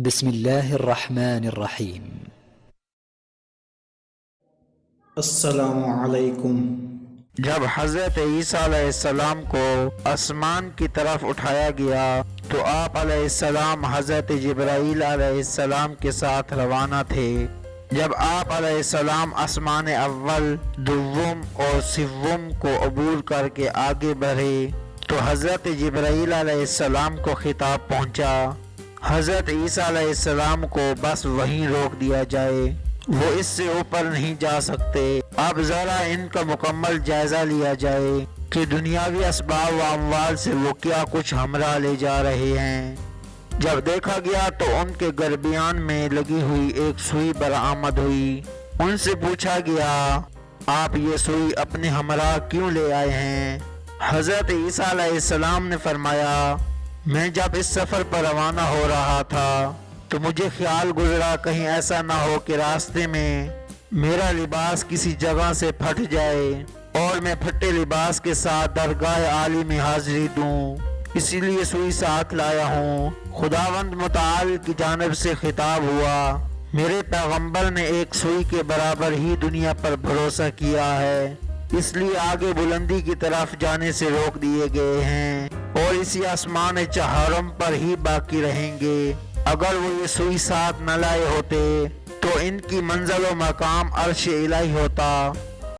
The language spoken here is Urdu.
بسم الله الرحمن الرحيم. السلام علیکم۔ جب حضرت عیسیٰ علیہ السلام کو آسمان کی طرف اٹھایا گیا تو آپ علیہ السلام حضرت جبرائیل علیہ السلام کے ساتھ روانہ تھے۔ جب آپ علیہ السلام آسمان اول، دوم اور سوم کو عبور کر کے آگے بڑھے تو حضرت جبرائیل علیہ السلام کو خطاب پہنچا، حضرت عیسیٰ علیہ السلام کو بس وہیں روک دیا جائے، وہ اس سے اوپر نہیں جا سکتے۔ اب ذرا ان کا مکمل جائزہ لیا جائے کہ دنیاوی اسباب و اموال سے وہ کیا کچھ ہمراہ لے جا رہے ہیں۔ جب دیکھا گیا تو ان کے گربیان میں لگی ہوئی ایک سوئی برآمد ہوئی۔ ان سے پوچھا گیا، آپ یہ سوئی اپنے ہمراہ کیوں لے آئے ہیں؟ حضرت عیسیٰ علیہ السلام نے فرمایا، میں جب اس سفر پر روانہ ہو رہا تھا تو مجھے خیال گزرا کہیں ایسا نہ ہو کہ راستے میں میرا لباس کسی جگہ سے پھٹ جائے اور میں پھٹے لباس کے ساتھ درگاہ عالی میں حاضری دوں، اسی لیے سوئی ساتھ لایا ہوں۔ خداوند متعال کی جانب سے خطاب ہوا، میرے پیغمبر نے ایک سوئی کے برابر ہی دنیا پر بھروسہ کیا ہے، اس لیے آگے بلندی کی طرف جانے سے روک دیے گئے ہیں اور اسی آسمان چہارم پر ہی باقی رہیں گے۔ اگر وہ یہ سوئی ساتھ نہ لائے ہوتے تو ان کی منزل و مقام عرش الہی ہوتا۔